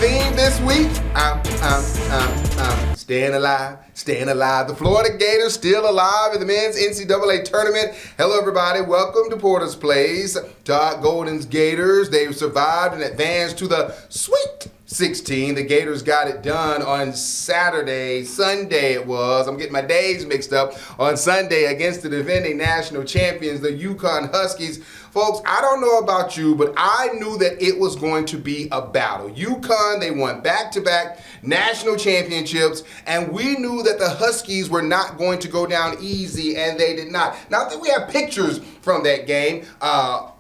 theme this week? Staying alive, staying alive. The Florida Gators still alive in the men's NCAA tournament. Hello, everybody. Welcome to Porter's Place. Todd Golden's Gators, they've survived and advanced to the Sweet 16. The Gators got it done on Sunday it was. I'm getting my days mixed up. On Sunday against the defending national champions, the UConn Huskies. Folks, I don't know about you, but I knew that it was going to be a battle. UConn, they won back-to-back national championships, and we knew that the Huskies were not going to go down easy, and they did not. Now, I think we have pictures from that game.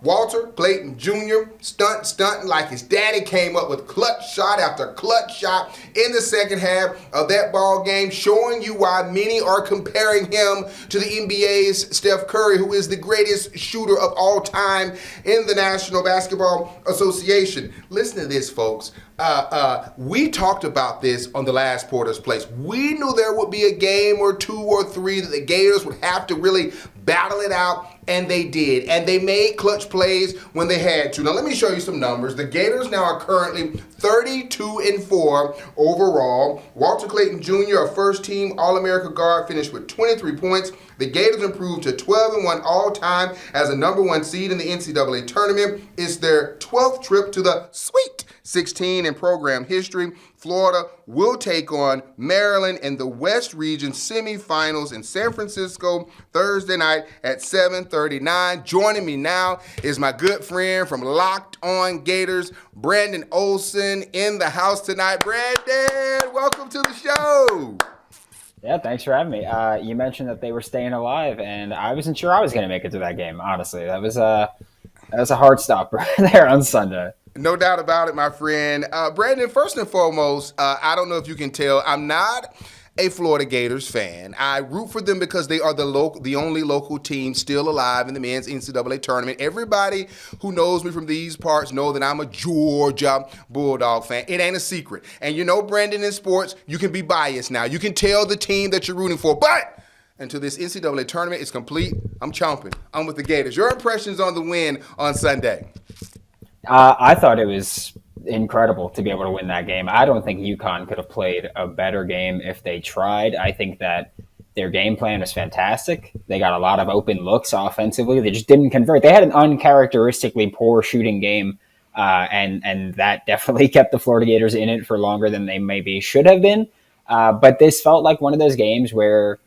Walter Clayton Jr. stunting like his daddy, came up with clutch shot after clutch shot in the second half of that ball game, showing you why many are comparing him to the NBA's Steph Curry, who is the greatest shooter of all time in the National Basketball Association. Listen to this, folks. We talked about this on the last Porter's Place. We knew there would be a game or two or three that the Gators would have to really battle it out, and they did. And they made clutch plays when they had to. Now, let me show you some numbers. The Gators now are currently 32-4 overall. Walter Clayton Jr., a first-team All-America guard, finished with 23 points. The Gators improved to 12-1 all-time as a number one seed in the NCAA tournament. It's their 12th trip to the Sweet 16 in program history. Florida will take on Maryland in the West Region semifinals in San Francisco Thursday night at 7:39. Joining me now is my good friend from Locked On Gators, Brandon Olsen, in the house tonight. Brandon, welcome to the show. Yeah, thanks for having me. You mentioned that they were staying alive, and I wasn't sure I was going to make it to that game, honestly. That was a hard stop there on Sunday. No doubt about it, my friend. Brandon, first and foremost, I don't know if you can tell, I'm not a Florida Gators fan. I root for them because they are the only local team still alive in the men's NCAA tournament. Everybody who knows me from these parts know that I'm a Georgia Bulldog fan. It ain't a secret. And you know, Brandon, in sports, you can be biased now. You can tell the team that you're rooting for, but until this NCAA tournament is complete, I'm chomping. I'm with the Gators. Your impressions on the win on Sunday? I thought it was incredible to be able to win that game. I don't think UConn could have played a better game if they tried. I think that their game plan was fantastic. They got a lot of open looks offensively. They just didn't convert. They had an uncharacteristically poor shooting game, and that definitely kept the Florida Gators in it for longer than they maybe should have been. But this felt like one of those games where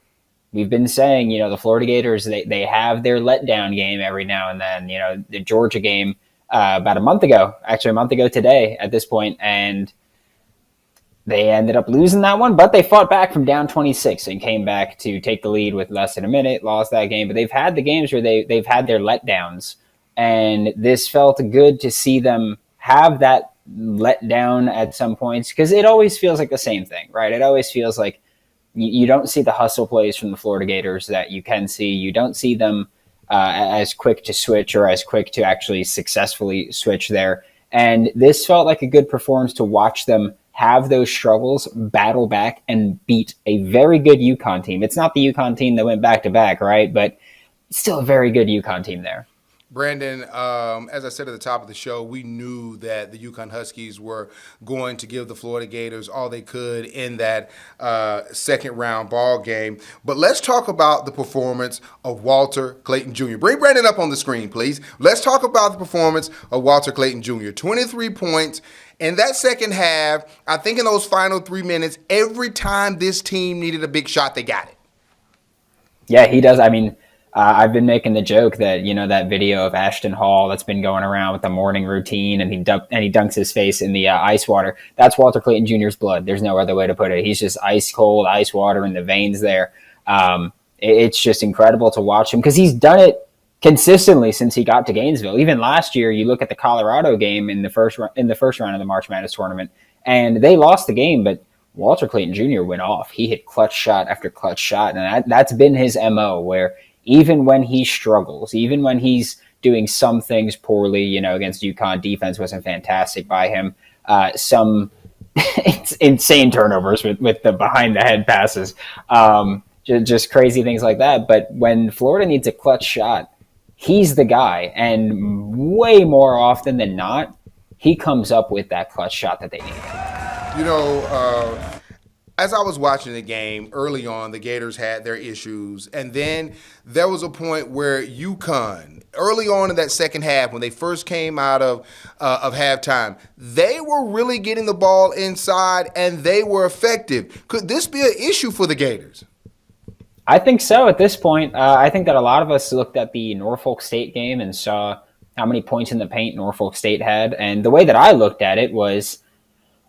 we've been saying, the Florida Gators, they have their letdown game every now and then. The Georgia game, about a month ago today at this point, and they ended up losing that one, but they fought back from down 26 and came back to take the lead with less than a minute, lost that game. But they've had the games where they've had their letdowns, and this felt good to see them have that letdown at some points, because it always feels like the same thing, right? It always feels like you don't see the hustle plays from the Florida Gators that you can see. You don't see them as quick to switch or as quick to actually successfully switch there. And this felt like a good performance to watch them have those struggles, battle back, and beat a very good UConn team. It's not the UConn team that went back-to-back, right? But still a very good UConn team there. Brandon, as I said at the top of the show, we knew that the UConn Huskies were going to give the Florida Gators all they could in that second-round ball game. But let's talk about the performance of Walter Clayton Jr. Bring Brandon up on the screen, please. Let's talk about the performance of Walter Clayton Jr. 23 points. In that second half, I think in those final 3 minutes, every time this team needed a big shot, they got it. Yeah, he does. I mean, I've been making the joke that, that video of Ashton Hall that's been going around with the morning routine, and he dunks his face in the ice water. That's Walter Clayton Jr.'s blood. There's no other way to put it. He's just ice cold, ice water in the veins there. It's just incredible to watch him because he's done it consistently since he got to Gainesville. Even last year, you look at the Colorado game in the first round of the March Madness tournament, and they lost the game, but Walter Clayton Jr. went off. He hit clutch shot after clutch shot, and that's been his MO, where even when he struggles, even when he's doing some things poorly, against UConn, defense wasn't fantastic by him. Some insane turnovers with the behind the head passes, just crazy things like that. But when Florida needs a clutch shot, he's the guy. And way more often than not, he comes up with that clutch shot that they need. As I was watching the game early on, the Gators had their issues, and then there was a point where UConn, early on in that second half, when they first came out of halftime, they were really getting the ball inside, and they were effective. Could this be an issue for the Gators? I think so at this point. I think that a lot of us looked at the Norfolk State game and saw how many points in the paint Norfolk State had, and the way that I looked at it was,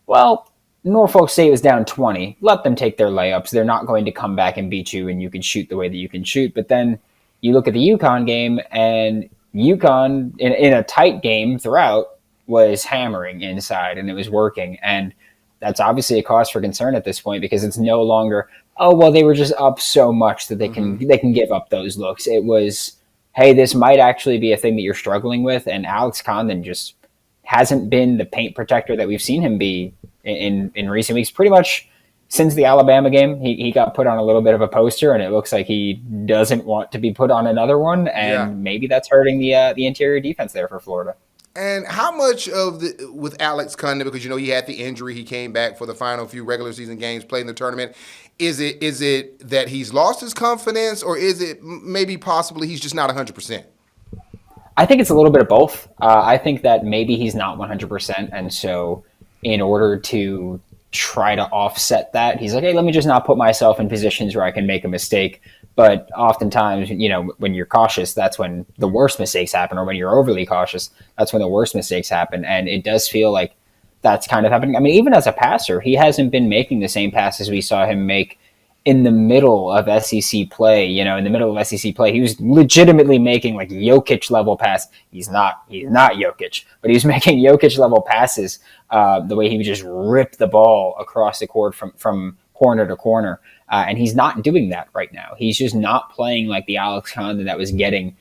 well, Norfolk State was down 20. Let them take their layups. They're not going to come back and beat you, and you can shoot the way that you can shoot. But then you look at the UConn game, and UConn, in a tight game throughout, was hammering inside, and it was working. And that's obviously a cause for concern at this point because it's no longer, oh, well, they were just up so much that they can give up those looks. It was, hey, this might actually be a thing that you're struggling with, and Alex Condon just hasn't been the paint protector that we've seen him be in recent weeks. Pretty much since the Alabama game, he got put on a little bit of a poster, and it looks like he doesn't want to be put on another one, and maybe that's hurting the interior defense there for Florida. And how much of with Alex Condon, because he had the injury, he came back for the final few regular season games, played in the tournament. Is it that he's lost his confidence, or is it maybe possibly he's just not 100%? I think it's a little bit of both. I think that maybe he's not 100%, and so in order to try to offset that, he's like, hey, let me just not put myself in positions where I can make a mistake. But oftentimes, when you're cautious, that's when the worst mistakes happen, or when you're overly cautious, that's when the worst mistakes happen. And it does feel like that's kind of happening. I mean, even as a passer, he hasn't been making the same passes we saw him make in the middle of SEC play. In the middle of SEC play, he was legitimately making like Jokic level pass. He's not Jokic, but he was making Jokic level passes. The way he would just rip the ball across the court from corner to corner. And he's not doing that right now. He's just not playing like the Alex Condon that was getting.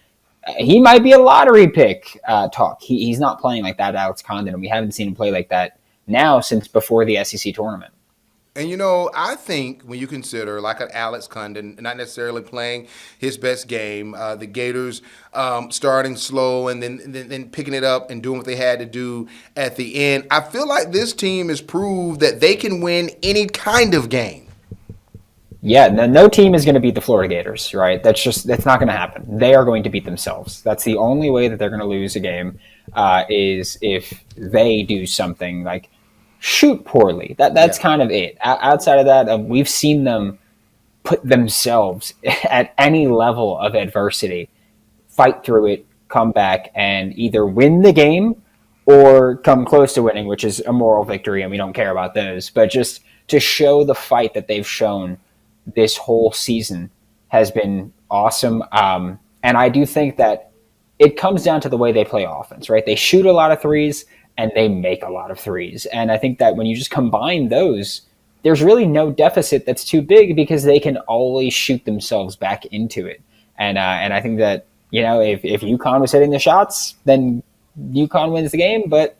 He might be a lottery pick talk. He's not playing like that Alex Condon, and we haven't seen him play like that now since before the SEC tournament. And, I think when you consider like an Alex Condon not necessarily playing his best game, the Gators starting slow and then picking it up and doing what they had to do at the end, I feel like this team has proved that they can win any kind of game. Yeah, no team is going to beat the Florida Gators, right? That's not going to happen. They are going to beat themselves. That's the only way that they're going to lose a game is if they do something like shoot poorly. That's kind of it. Outside of that, we've seen them put themselves at any level of adversity, fight through it, come back, and either win the game or come close to winning, which is a moral victory, and we don't care about those. But just to show the fight that they've shown this whole season has been awesome. And I do think that it comes down to the way they play offense, right? They shoot a lot of threes and they make a lot of threes. And I think that when you just combine those, there's really no deficit that's too big because they can always shoot themselves back into it. And I think that, if UConn was hitting the shots, then UConn wins the game, but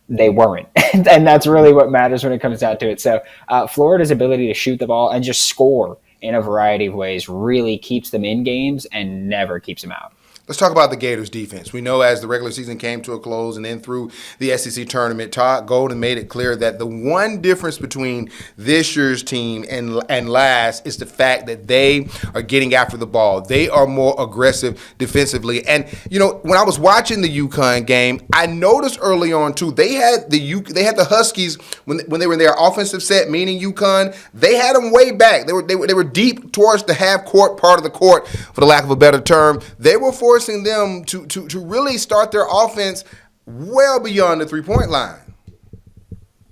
they weren't. And that's really what matters when it comes down to it. So Florida's ability to shoot the ball and just score in a variety of ways really keeps them in games and never keeps them out. Let's talk about the Gators defense. We know as the regular season came to a close and then through the SEC tournament, Todd Golden made it clear that the one difference between this year's team and last is the fact that they are getting after the ball. They are more aggressive defensively. And, when I was watching the UConn game, I noticed early on, too, they had the Huskies when they were in their offensive set, meaning UConn, they had them way back. They were deep towards the half-court part of the court, for the lack of a better term. They were forcing them to really start their offense well beyond the three-point line.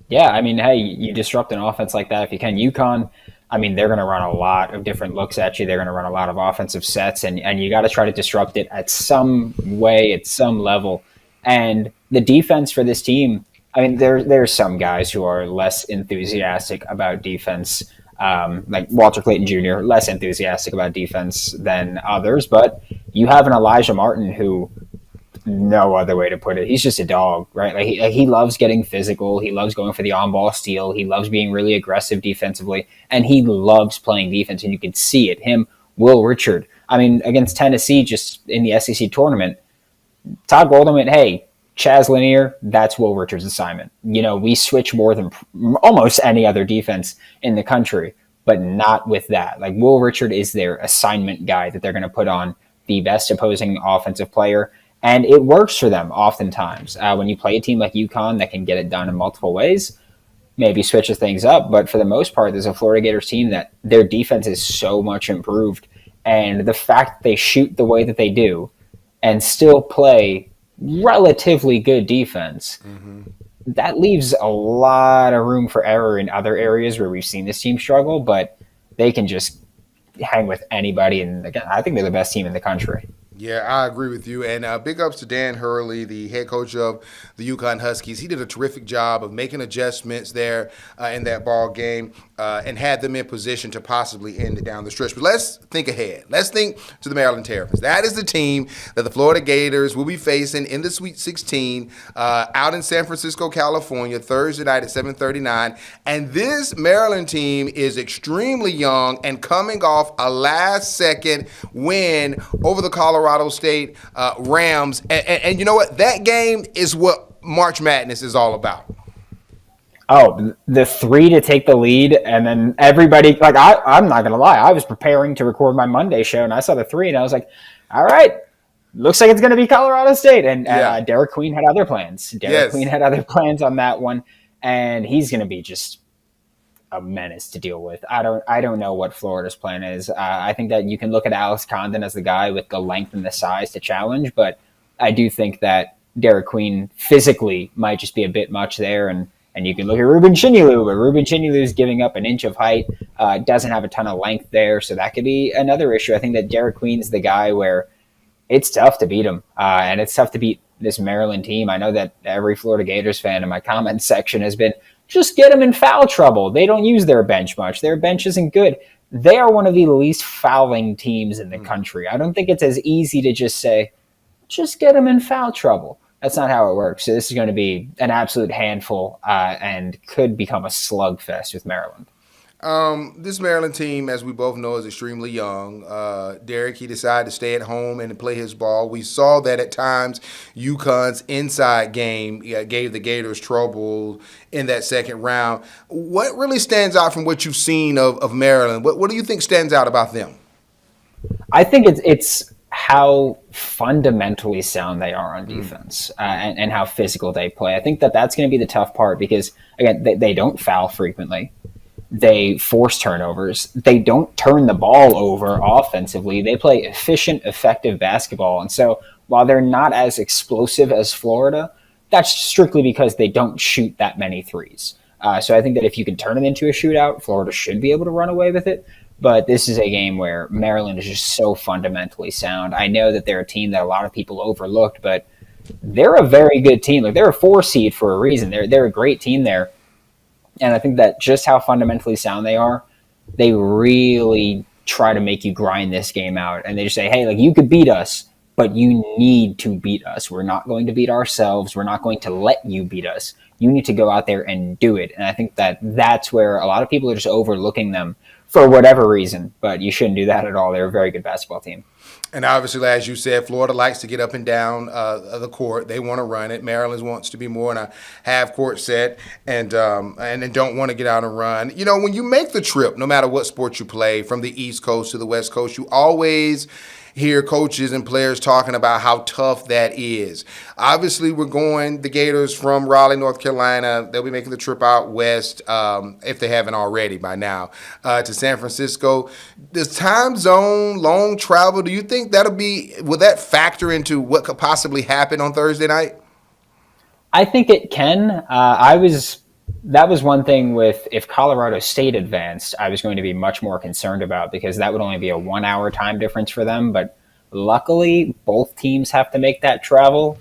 Yeah, I mean, hey, you disrupt an offense like that if you can. UConn, I mean, they're going to run a lot of different looks at you. They're going to run a lot of offensive sets, and you got to try to disrupt it at some way, at some level. And the defense for this team, I mean, there's some guys who are less enthusiastic about defense, like Walter Clayton Jr., less enthusiastic about defense than others. But you have an Elijah Martin who, no other way to put it, he's just a dog, right? Like he loves getting physical. He loves going for the on-ball steal. He loves being really aggressive defensively, and he loves playing defense, and you can see it. Him, Will Richard. I mean, against Tennessee, just in the SEC tournament, Todd Golden went, hey, Chaz Lanier, that's Will Richards' assignment. We switch more than almost any other defense in the country, but not with that. Like, Will Richard is their assignment guy that they're going to put on the best opposing offensive player, and it works for them oftentimes. When you play a team like UConn that can get it done in multiple ways, maybe switches things up, but for the most part, there's a Florida Gators team that their defense is so much improved, and the fact that they shoot the way that they do and still play relatively good defense, that leaves a lot of room for error in other areas where we've seen this team struggle, but they can just hang with anybody. And again, I think they're the best team in the country. Yeah, I agree with you. And big ups to Dan Hurley, the head coach of the UConn Huskies. He did a terrific job of making adjustments there in that ball game and had them in position to possibly end it down the stretch. But let's think ahead. Let's think to the Maryland Terrapins. That is the team that the Florida Gators will be facing in the Sweet 16 out in San Francisco, California, Thursday night at 7:39. And this Maryland team is extremely young and coming off a last-second win over the Colorado State Rams. And you know what? That game is what March Madness is all about. Oh, the 3 to take the lead, and then everybody, like, I'm not going to lie, I was preparing to record my Monday show, and I saw the 3, and I was like, all right, looks like it's going to be Colorado State. And Derek Queen had other plans. Queen had other plans on that one, and he's going to be just a menace to deal with. I don't know what Florida's plan is. I think that you can look at Alex Condon as the guy with the length and the size to challenge, but I do think that Derek Queen physically might just be a bit much there, and you can look at Ruben Chinyelu, but Ruben Chinyelu is giving up an inch of height, doesn't have a ton of length there, so that could be another issue. I think that Derek Queen's the guy where it's tough to beat him, and it's tough to beat this Maryland team. I know that every Florida Gators fan in my comments section has been, just get them in foul trouble. They don't use their bench much. Their bench isn't good. They are one of the least fouling teams in the country. I don't think it's as easy to just say, just get them in foul trouble. That's not how it works. So this is going to be an absolute handful and could become a slugfest with Maryland. This Maryland team, as we both know, is extremely young. Derek, he decided to stay at home and play his ball. We saw that at times UConn's inside game gave the Gators trouble in that second round. What really stands out from what you've seen of Maryland? What do you think stands out about them? I think it's how fundamentally sound they are on defense and how physical they play. I think that's going to be the tough part because, again, they don't foul frequently. They force turnovers. They don't turn the ball over offensively. They play efficient, effective basketball. And so while they're not as explosive as Florida, that's strictly because they don't shoot that many threes. So I think that if you can turn it into a shootout, Florida should be able to run away with it. But this is a game where Maryland is just so fundamentally sound. I know that they're a team that a lot of people overlooked, but they're a very good team. Like, they're a 4 seed for a reason. They're a great team there. And I think that just how fundamentally sound they are, they really try to make you grind this game out. And they just say, hey, like, you could beat us, but you need to beat us. We're not going to beat ourselves. We're not going to let you beat us. You need to go out there and do it. And I think that that's where a lot of people are just overlooking them for whatever reason, but you shouldn't do that at all. They're a very good basketball team. And obviously, as you said, Florida likes to get up and down the court. They want to run it. Maryland wants to be more in a half-court set and don't want to get out and run. You know, when you make the trip, no matter what sport you play, from the East Coast to the West Coast, you always hear coaches and players talking about how tough that is. Obviously, the Gators from Raleigh, North Carolina, they'll be making the trip out west, if they haven't already by now, to San Francisco. This time zone, long travel, do you think will that factor into what could possibly happen on Thursday night? I think it can. That was one thing with, if Colorado State advanced, I was going to be much more concerned about, because that would only be a 1 hour time difference for them. But luckily, both teams have to make that travel,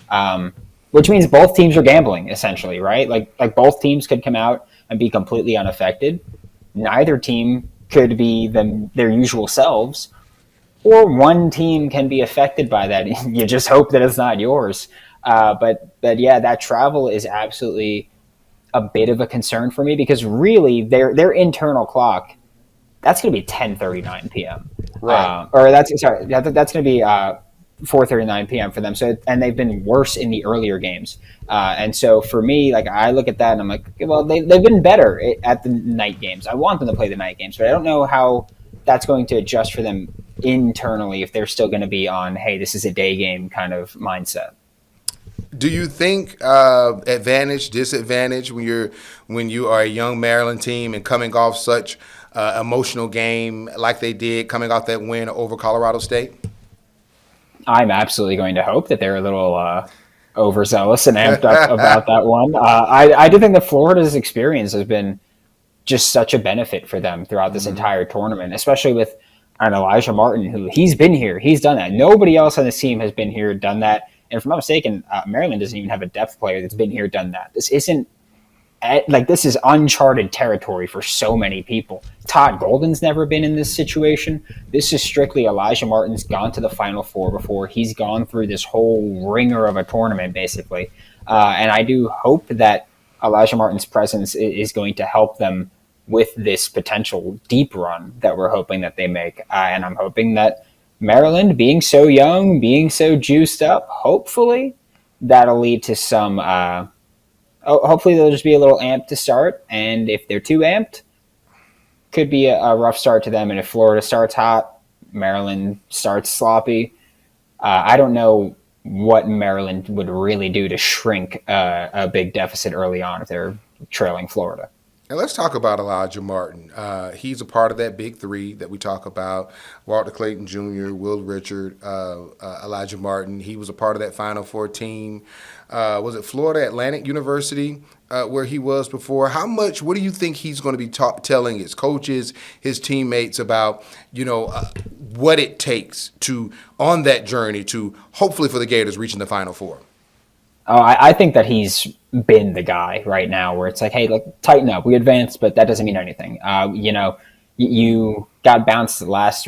which means both teams are gambling, essentially, right? Like both teams could come out and be completely unaffected. Neither team could be their usual selves, or one team can be affected by that. You just hope that it's not yours. But yeah, that travel is absolutely a bit of a concern for me, because really their internal clock, that's going to be 10:39 p.m. Right. That's going to be 4:39 p.m. for them. So, and they've been worse in the earlier games. And so for me, like I look at that and I'm like, okay, well, they've been better at the night games. I want them to play the night games, but I don't know how that's going to adjust for them internally if they're still going to be on, hey, this is a day game kind of mindset. Do you think advantage, disadvantage when you are a young Maryland team and coming off such emotional game like they did, coming off that win over Colorado State? I'm absolutely going to hope that they're a little overzealous and amped up about that one. I do think that Florida's experience has been just such a benefit for them throughout this entire tournament, especially with Elijah Martin, who he's been here. He's done that. Nobody else on this team has been here, done that. And if I'm not mistaken, Maryland doesn't even have a depth player that's been here, done that. This is uncharted territory for so many people. Todd Golden's never been in this situation. This is strictly Elijah Martin's gone to the Final Four before. He's gone through this whole ringer of a tournament, basically. And I do hope that Elijah Martin's presence is going to help them with this potential deep run that we're hoping that they make. And I'm hoping that Maryland, being so young, being so juiced up, hopefully that'll lead to some hopefully they'll just be a little amped to start. And if they're too amped, could be a rough start to them. And if Florida starts hot, Maryland starts sloppy. I don't know what Maryland would really do to shrink a big deficit early on if they're trailing Florida. And let's talk about Elijah Martin. He's a part of that big three that we talk about. Walter Clayton Jr., Will Richard, Elijah Martin. He was a part of that Final Four team. Was it Florida Atlantic University where he was before? What do you think he's going to be telling his coaches, his teammates about, what it takes on that journey to hopefully for the Gators reaching the Final Four? Oh, I think that he's been the guy right now where it's like, hey, tighten up. We advanced, but that doesn't mean anything. You got bounced last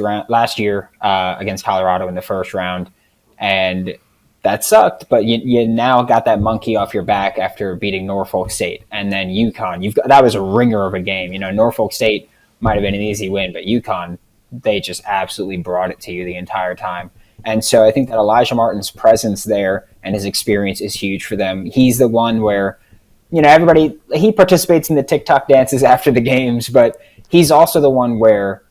year against Colorado in the first round, and that sucked. But you now got that monkey off your back after beating Norfolk State, and then UConn. That was a ringer of a game. Norfolk State might have been an easy win, but UConn, they just absolutely brought it to you the entire time. And so I think that Elijah Martin's presence there and his experience is huge for them. He's the one where, he participates in the TikTok dances after the games, but he's also the one where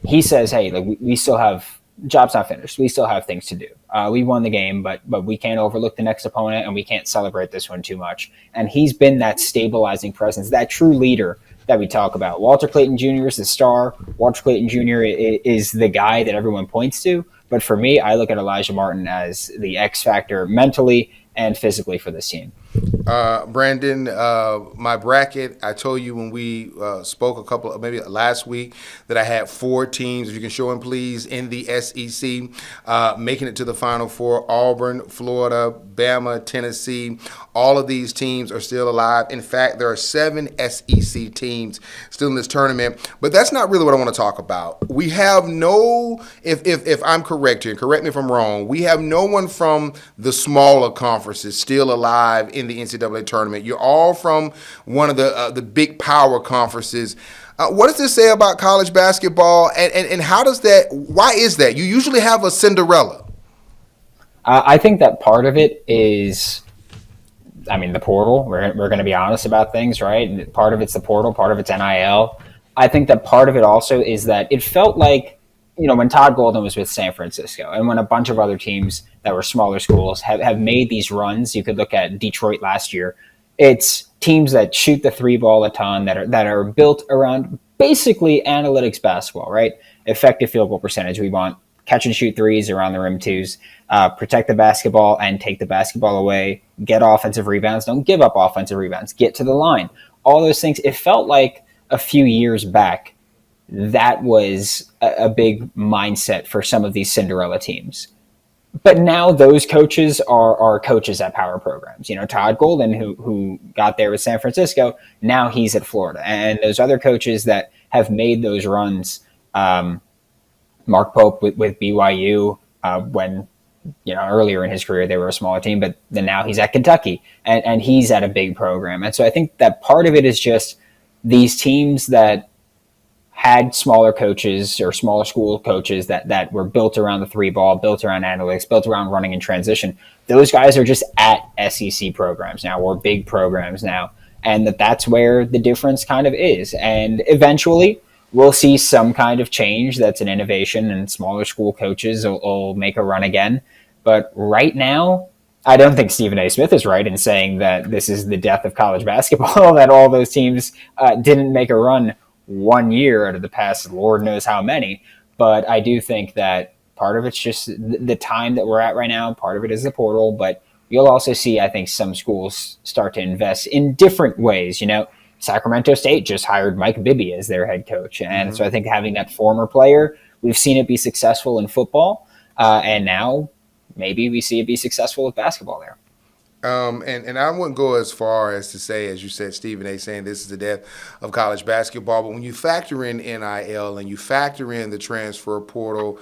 he says, hey, we still have, job's not finished. We still have things to do. We won the game, but we can't overlook the next opponent and we can't celebrate this one too much. And he's been that stabilizing presence, that true leader that we talk about. Walter Clayton Jr. is the star. Walter Clayton Jr. is the guy that everyone points to. But for me, I look at Elijah Martin as the X factor mentally and physically for this team. Brandon, my bracket, I told you when we spoke maybe last week that I had 4 teams, if you can show them please, in the SEC, making it to the Final Four: Auburn, Florida, Bama, Tennessee. All of these teams are still alive. In fact, there are 7 SEC teams still in this tournament, but that's not really what I want to talk about. We have if I'm correct here, and correct me if I'm wrong, we have no one from the smaller conferences still alive in the NCAA tournament. You're all from one of the big power conferences. What does this say about college basketball, and how does that? Why is that? You usually have a Cinderella. I think that part of it is, the portal. We're going to be honest about things, right? Part of it's the portal, part of it's NIL. I think that part of it also is that it felt like, when Todd Golden was with San Francisco and when a bunch of other teams that were smaller schools have made these runs. You could look at Detroit last year. It's teams that shoot the 3 ball a ton, that are built around basically analytics basketball, right? Effective field goal percentage. We want catch and shoot threes around the rim twos, protect the basketball and take the basketball away, get offensive rebounds, don't give up offensive rebounds, get to the line. All those things. It felt like a few years back that was a big mindset for some of these Cinderella teams. But now those coaches are coaches at power programs. Todd Golden, who got there with San Francisco, now he's at Florida. And those other coaches that have made those runs, Mark Pope with BYU, when earlier in his career they were a smaller team, but then now he's at Kentucky and he's at a big program. And so I think that part of it is just these teams that had smaller coaches or smaller school coaches that were built around the three ball, built around analytics, built around running in transition. Those guys are just at SEC programs now, or big programs now, and that's where the difference kind of is. And eventually, we'll see some kind of change that's an innovation, and smaller school coaches will make a run again. But right now, I don't think Stephen A. Smith is right in saying that this is the death of college basketball, that all those teams didn't make a run one year out of the past Lord knows how many. But I do think that part of it's just the time that we're at right now. Part of it is the portal, but you'll also see, I think, some schools start to invest in different ways. Sacramento State just hired Mike Bibby as their head coach. And so I think having that former player, we've seen it be successful in football. And now maybe we see it be successful with basketball there. And I wouldn't go as far as to say, as you said, Stephen A. saying this is the death of college basketball. But when you factor in NIL and you factor in the transfer portal,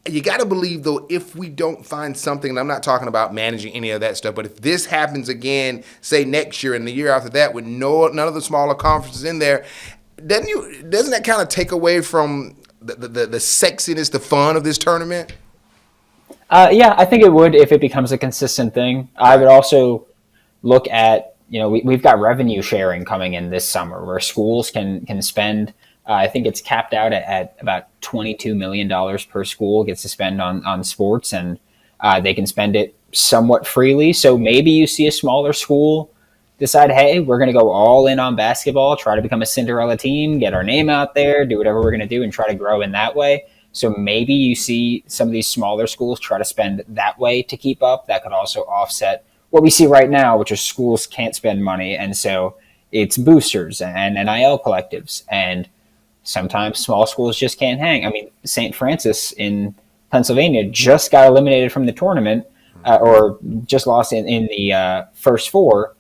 you got to believe, though, if we don't find something, and I'm not talking about managing any of that stuff, but if this happens again, say next year and the year after that with none of the smaller conferences in there, doesn't that kind of take away from the sexiness, the fun of this tournament? Yeah, I think it would if it becomes a consistent thing. I would also look at, we've got revenue sharing coming in this summer where schools can spend, I think it's capped out at about $22 million per school gets to spend on sports, and they can spend it somewhat freely. So maybe you see a smaller school decide, hey, we're going to go all in on basketball, try to become a Cinderella team, get our name out there, do whatever we're going to do and try to grow in that way. So maybe you see some of these smaller schools try to spend that way to keep up. That could also offset what we see right now, which is schools can't spend money. And so it's boosters and NIL collectives. And sometimes small schools just can't hang. I mean, St. Francis in Pennsylvania just got eliminated from the tournament or just lost in the first four.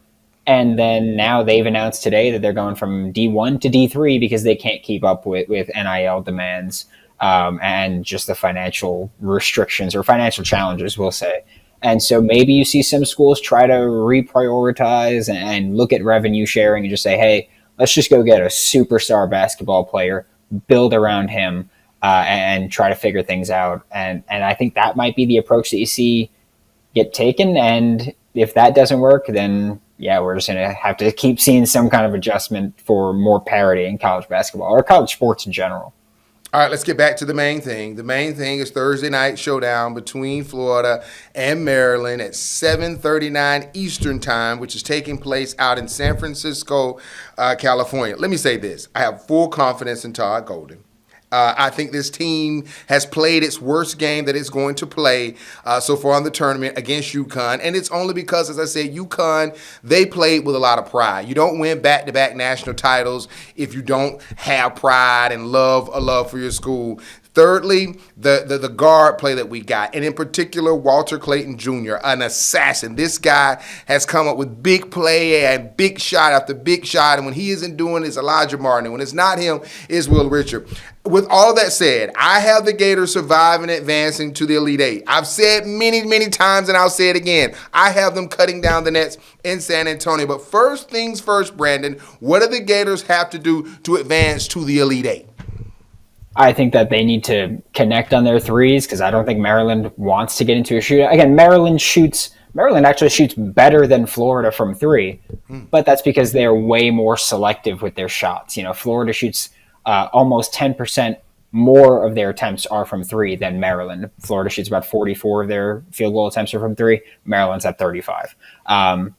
And then now they've announced today that they're going from D1 to D3 because they can't keep up with NIL demands. And just the financial restrictions or financial challenges, we'll say. And so maybe you see some schools try to reprioritize and look at revenue sharing and just say, hey, let's just go get a superstar basketball player, build around him, and try to figure things out. And I think that might be the approach that you see get taken. And if that doesn't work, then, yeah, we're just going to have to keep seeing some kind of adjustment for more parity in college basketball or college sports in general. All right, let's get back to the main thing. The main thing is Thursday night showdown between Florida and Maryland at 7:39 Eastern time, which is taking place out in San Francisco, California. Let me say this. I have full confidence in Todd Golden. I think this team has played its worst game that it's going to play so far in the tournament against UConn. And it's only because, as I said, UConn, they played with a lot of pride. You don't win back-to-back national titles if you don't have pride and love for your school. Thirdly, the guard play that we got, and in particular, Walter Clayton Jr., an assassin. This guy has come up with big play and big shot after big shot, and when he isn't doing it, it's Elijah Martin. And when it's not him, it's Will Richard. With all that said, I have the Gators surviving and advancing to the Elite Eight. I've said many, many times, and I'll say it again. I have them cutting down the nets in San Antonio. But first things first, Brandon, what do the Gators have to do to advance to the Elite Eight? I think that they need to connect on their threes because I don't think Maryland wants to get into a shootout. Again, Maryland actually shoots better than Florida from three, but that's because they're way more selective with their shots. Florida shoots almost 10% more of their attempts are from three than Maryland. Florida shoots about 44 of their field goal attempts are from three. Maryland's at 35.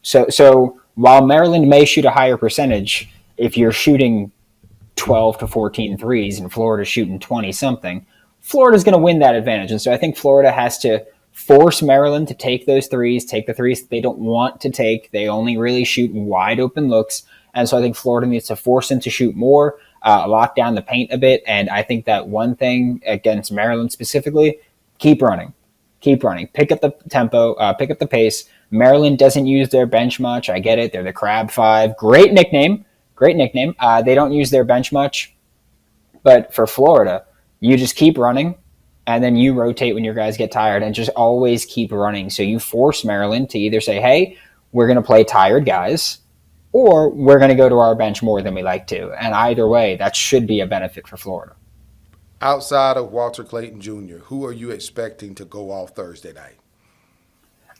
So while Maryland may shoot a higher percentage, if you're shooting 12 to 14 threes and Florida's shooting 20 something, Florida's going to win that advantage. And so I think Florida has to force Maryland to take those threes, take the threes that they don't want to take. They only really shoot wide open looks. And so I think Florida needs to force them to shoot more, lock down the paint a bit. And I think that one thing against Maryland specifically, keep running, pick up the tempo, pick up the pace. Maryland doesn't use their bench much. I get it. They're the Crab Five. Great nickname. They don't use their bench much. But for Florida, you just keep running, and then you rotate when your guys get tired, and just always keep running. So you force Maryland to either say, hey, we're going to play tired guys, or we're going to go to our bench more than we like to. And either way, that should be a benefit for Florida. Outside of Walter Clayton Jr., who are you expecting to go off Thursday night?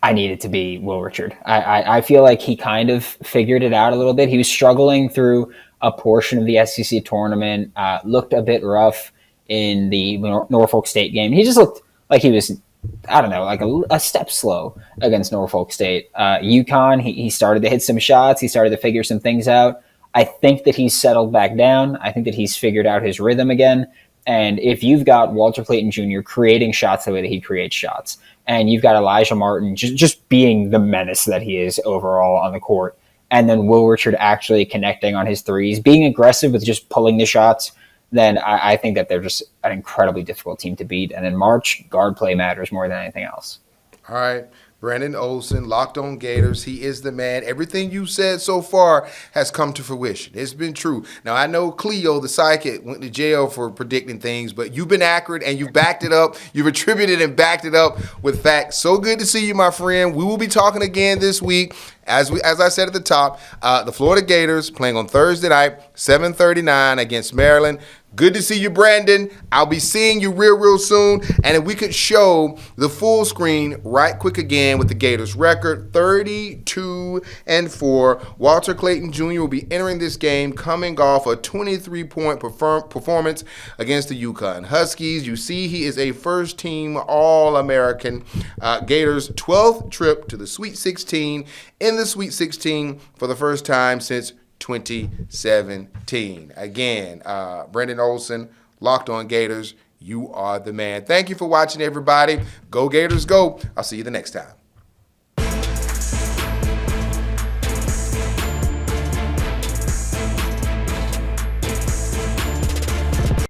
I need it to be Will Richard. I feel like he kind of figured it out a little bit. He was struggling through a portion of the SEC tournament, looked a bit rough in the Norfolk State game. He just looked like he was, I don't know, like a step slow against Norfolk State. UConn, he started to hit some shots. He started to figure some things out. I think that he's settled back down. I think that he's figured out his rhythm again. And if you've got Walter Clayton Jr. creating shots the way that he creates shots, and you've got Elijah Martin just being the menace that he is overall on the court, and then Will Richard actually connecting on his threes, being aggressive with just pulling the shots, then I think that they're just an incredibly difficult team to beat. And in March, guard play matters more than anything else. All right. Brandon Olsen, Locked On Gators. He is the man. Everything you said so far has come to fruition. It's been true. Now, I know Cleo, the psychic, went to jail for predicting things, but you've been accurate and you've backed it up. You've attributed and backed it up with facts. So good to see you, my friend. We will be talking again this week. As I said at the top, the Florida Gators playing on Thursday night, 7:39 against Maryland. Good to see you, Brandon. I'll be seeing you real soon. And if we could show the full screen right quick again with the Gators record, 32-4. Walter Clayton Jr. will be entering this game coming off a 23-point performance against the UConn Huskies. You see he is a first-team All-American. Gators' 12th trip to the Sweet 16, in the Sweet 16 for the first time since 2017. Again, Brandon Olsen, Locked On Gators, you are the man. Thank you for watching, everybody. Go Gators, go. I'll see you the next time.